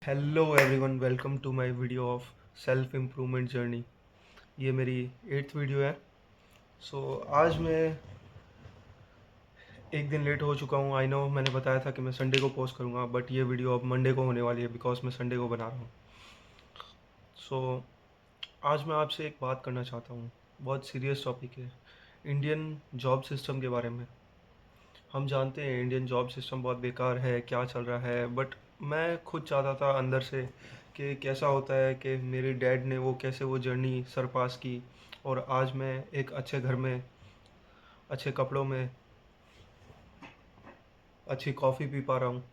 Hello everyone, welcome to my video of self improvement journey. ये मेरी 8th video है। आज मैं एक दिन लेट हो चुका हूँ। आई नो, मैंने बताया था कि मैं संडे को पोस्ट करूँगा, बट ये वीडियो अब मंडे को होने वाली है बिकॉज मैं संडे को बना रहा हूँ। सो आज मैं आपसे एक बात करना चाहता हूँ। बहुत सीरियस टॉपिक है, इंडियन जॉब सिस्टम के बारे में। हम जानते हैं इंडियन जॉब सिस्टम बहुत बेकार है, क्या चल रहा है, बट मैं खुद चाहता था अंदर से कि कैसा होता है कि मेरे डैड ने वो कैसे वो जर्नी सरपास की और आज मैं एक अच्छे घर में, अच्छे कपड़ों में, अच्छी कॉफ़ी पी पा रहा हूँ।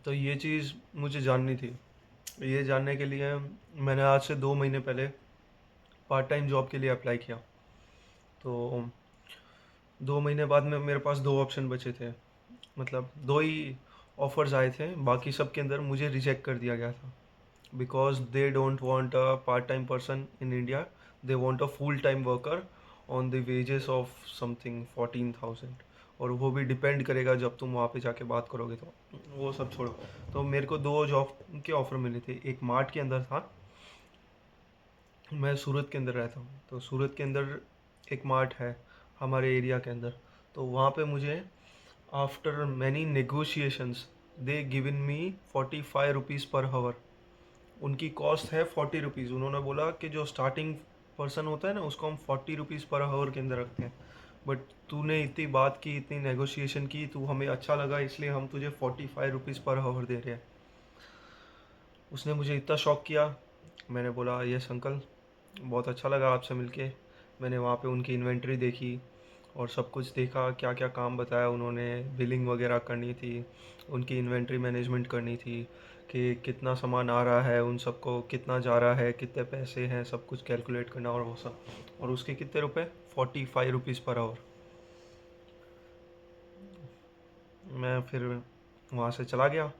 तो ये चीज़ मुझे जाननी थी। ये जानने के लिए मैंने आज से 2 महीने पहले पार्ट टाइम जॉब के लिए अप्लाई किया। तो 2 महीने बाद में मेरे पास दो ऑप्शन बचे थे, मतलब दो ही ऑफर्स आए थे, बाकी सब के अंदर मुझे रिजेक्ट कर दिया गया था because they don't want a part time person in India. They want a full time worker on the wages of something 14,000, और वो भी डिपेंड करेगा जब तुम वहाँ पे जाके बात करोगे। तो वो सब छोड़ो। तो मेरे को दो जॉब के ऑफ़र मिले थे। एक मार्ट के अंदर था, मैं सूरत के अंदर रहता हूँ, तो सूरत के अंदर एक मार्ट है हमारे एरिया के अंदर। तो वहाँ पे मुझे after many negotiations they given me 45 rupees पर हावर। उनकी कॉस्ट है 40 रुपीज़। उन्होंने बोला कि जो स्टार्टिंग पर्सन होता है ना, उसको हम 40 रुपीज़ पर हावर के अंदर रखते हैं, बट तूने इतनी बात की, इतनी नेगोशिएशन की, तू हमें अच्छा लगा, इसलिए हम तुझे 45 रुपीज़ पर हावर दे रहे हैं। उसने मुझे इतना शॉक किया। मैंने बोला यस अंकल, बहुत अच्छा लगा आपसे मिलके। मैंने वहाँ पे उनकी इन्वेंट्री देखी और सब कुछ देखा, क्या क्या काम बताया उन्होंने। बिलिंग वगैरह करनी थी, उनकी इन्वेंट्री मैनेजमेंट करनी थी कि कितना सामान आ रहा है, उन सबको कितना जा रहा है, कितने पैसे हैं, सब कुछ कैलकुलेट करना और वो सब। और उसके कितने रुपए? 45 रुपीज़ पर आवर। मैं फिर वहाँ से चला गया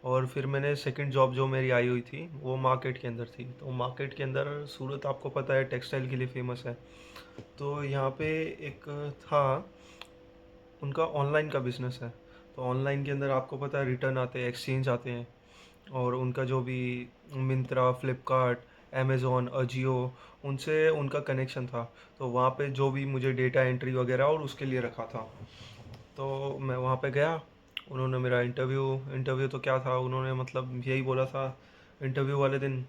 और फिर मैंने सेकंड जॉब जो मेरी आई हुई थी वो मार्केट के अंदर थी। तो मार्केट के अंदर सूरत आपको पता है टेक्सटाइल के लिए फेमस है। तो यहाँ पे एक था, उनका ऑनलाइन का बिजनेस है। तो ऑनलाइन के अंदर आपको पता है रिटर्न आते हैं, एक्सचेंज आते हैं, और उनका जो भी मिंत्रा, फ्लिपकार्ट, अमेज़ॉन, अजियो, उनसे उनका कनेक्शन था। तो वहाँ पे जो भी मुझे डेटा एंट्री वगैरह और उसके लिए रखा था। तो मैं वहाँ पे गया। उन्होंने मेरा इंटरव्यू इंटरव्यू तो क्या था, उन्होंने मतलब यही बोला था इंटरव्यू वाले दिन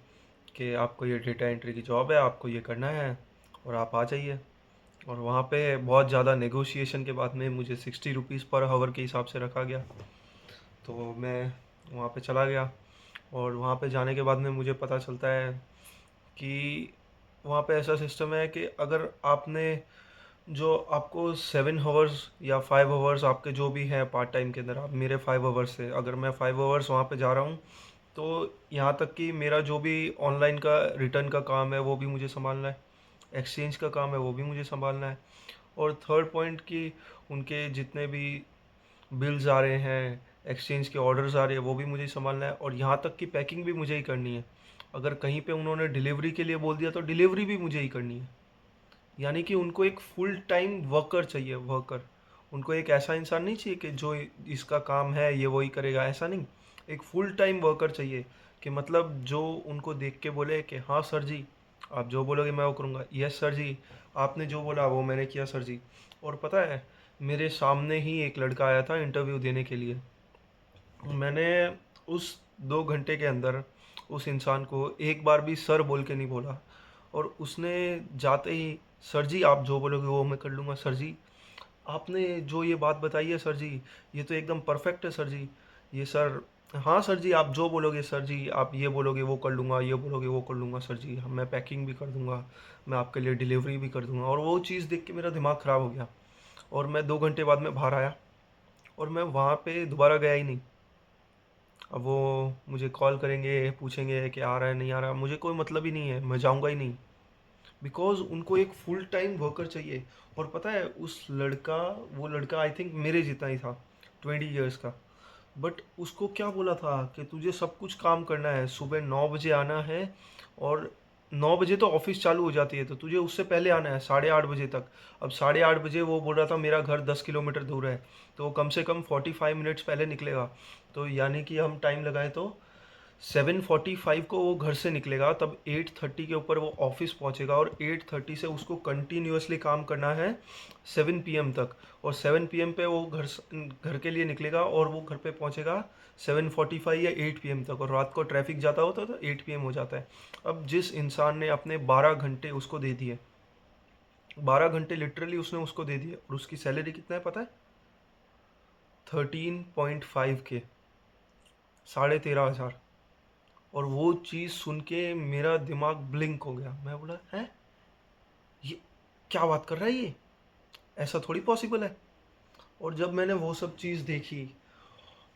कि आपको ये डेटा एंट्री की जॉब है, आपको ये करना है और आप आ जाइए। और वहाँ पे बहुत ज़्यादा नेगोशिएशन के बाद में मुझे 60 रुपीज़ पर हावर के हिसाब से रखा गया। तो मैं वहाँ पे चला गया और वहाँ पे जाने के बाद में मुझे पता चलता है कि वहाँ पे ऐसा सिस्टम है कि अगर आपने जो आपको 7 आवर्स या 5 आवर्स आपके जो भी हैं पार्ट टाइम के अंदर, आप मेरे 5 आवर्स से, अगर मैं 5 आवर्स वहाँ पे जा रहा हूँ, तो यहाँ तक कि मेरा जो भी ऑनलाइन का रिटर्न का काम है वो भी मुझे संभालना है, एक्सचेंज का काम है वो भी मुझे संभालना है, और थर्ड पॉइंट कि उनके जितने भी बिल्स आ रहे हैं, एक्सचेंज के ऑर्डर्स आ रहे हैं, वो भी मुझे ही संभालना है, और यहाँ तक कि पैकिंग भी मुझे ही करनी है। अगर कहीं पे उन्होंने डिलीवरी के लिए बोल दिया तो डिलीवरी भी मुझे ही करनी है। यानी कि उनको एक फुल टाइम वर्कर चाहिए, वर्कर। उनको एक ऐसा इंसान नहीं चाहिए कि जो इसका काम है ये वही करेगा, ऐसा नहीं। एक फुल टाइम वर्कर चाहिए कि मतलब जो उनको देख के बोले कि हाँ सर जी, आप जो बोलोगे मैं वो करूँगा, यस सर जी, आपने जो बोला वो मैंने किया सर जी। और पता है, मेरे सामने ही एक लड़का आया था इंटरव्यू देने के लिए। मैंने उस 2 घंटे के अंदर उस इंसान को एक बार भी सर बोल के नहीं बोला, और उसने जाते ही, सर जी आप जो बोलोगे वो मैं कर लूँगा सर जी, आपने जो ये बात बताई है सर जी, ये तो एकदम परफेक्ट है सर जी, ये सर, हाँ सर जी आप जो बोलोगे सर जी, आप ये बोलोगे वो कर लूँगा, ये बोलोगे वो कर लूँगा सर जी, मैं पैकिंग भी कर दूँगा, मैं आपके लिए डिलीवरी भी कर दूँगा। और वो चीज़ देख के मेरा दिमाग ख़राब हो गया और मैं 2 घंटे बाद में बाहर आया और मैं वहाँ पे दोबारा गया ही नहीं। अब वो मुझे कॉल करेंगे, पूछेंगे कि आ रहा है नहीं आ रहा, मुझे कोई मतलब ही नहीं है, मैं जाऊँगा ही नहीं। बिकॉज़ उनको एक फुल टाइम वर्कर चाहिए। और पता है उस लड़का, वो लड़का आई थिंक मेरे जितना ही था, 20 ईयर्स का। बट उसको क्या बोला था कि तुझे सब कुछ काम करना है, सुबह 9 बजे आना है और 9 बजे तो ऑफिस चालू हो जाती है, तो तुझे उससे पहले आना है 8:30 बजे तक। अब 8:30 बजे वो बोल रहा था मेरा घर 10 किलोमीटर दूर है, तो वो कम से कम 45 मिनट्स पहले निकलेगा। तो यानी कि हम टाइम लगाए तो 7:45 को वो घर से निकलेगा, तब 8:30 के ऊपर वो ऑफिस पहुंचेगा, और 8:30 से उसको कंटिन्यूअसली काम करना है 7 PM तक। और 7 PM पे वो घर के लिए निकलेगा, और वो घर पे पहुंचेगा 7:45 या 8 PM तक, और रात को ट्रैफिक ज़्यादा होता है तो 8 PM हो जाता है। अब जिस इंसान ने अपने 12 घंटे उसको दे दिए, 12 घंटे लिटरली उसने उसको दे दिए, और उसकी सैलरी कितना है पता है? 13.5 के, 13,500। और वो चीज़ सुन के मेरा दिमाग ब्लिंक हो गया। मैं बोला है, ये क्या बात कर रहा है ये, ऐसा थोड़ी पॉसिबल है। और जब मैंने वो सब चीज़ देखी,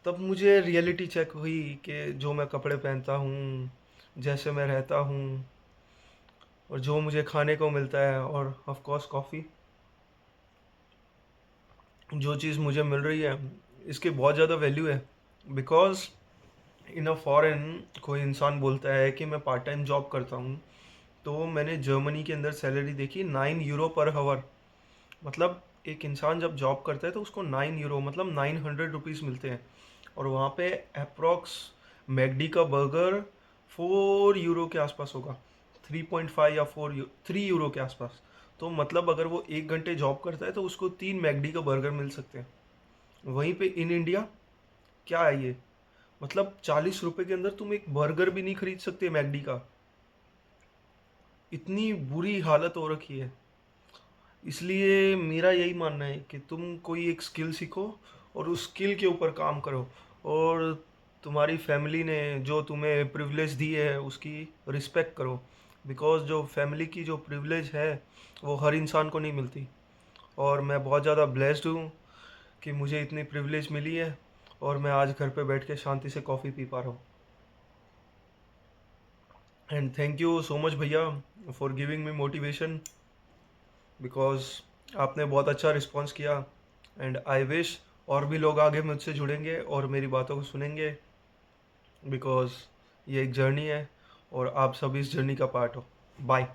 तब मुझे रियलिटी चेक हुई कि जो मैं कपड़े पहनता हूँ, जैसे मैं रहता हूँ, और जो मुझे खाने को मिलता है, और ऑफ कोर्स कॉफ़ी, जो चीज़ मुझे मिल रही है, इसकी बहुत ज़्यादा वैल्यू है। बिकॉज इन अ फॉरेन कोई इंसान बोलता है कि मैं पार्ट टाइम जॉब करता हूँ, तो मैंने जर्मनी के अंदर सैलरी देखी 9 यूरो पर आवर। मतलब एक इंसान जब जॉब करता है तो उसको 9 यूरो मतलब 900 रुपीज़ मिलते हैं। और वहाँ पे अप्रॉक्स मैकडी का बर्गर 4 यूरो के आसपास होगा, 3.5 या 3 यूरो के आसपास। तो मतलब अगर वो 1 घंटे जॉब करता है तो उसको 3 मैकडी का बर्गर मिल सकते हैं। वहीं पे इन इंडिया क्या है ये, मतलब 40 रुपए के अंदर तुम एक बर्गर भी नहीं खरीद सकते मैकडी का। इतनी बुरी हालत हो रखी है। इसलिए मेरा यही मानना है कि तुम कोई एक स्किल सीखो, और उस स्किल के ऊपर काम करो, और तुम्हारी फैमिली ने जो तुम्हें प्रिविलेज दी है उसकी रिस्पेक्ट करो। बिकॉज़ जो फैमिली की जो प्रिविलेज है वो हर इंसान को नहीं मिलती। और मैं बहुत ज़्यादा ब्लेस्ड हूँ कि मुझे इतनी प्रिविलेज मिली है, और मैं आज घर पे बैठ के शांति से कॉफ़ी पी पा रहा हूँ। And thank you so much भैया for giving me motivation, because आपने बहुत अच्छा रिस्पॉन्स किया। एंड आई विश और भी लोग आगे मुझसे जुड़ेंगे और मेरी बातों को सुनेंगे, बिकॉज ये एक जर्नी है, और आप सब इस जर्नी का पार्ट हो। बाय।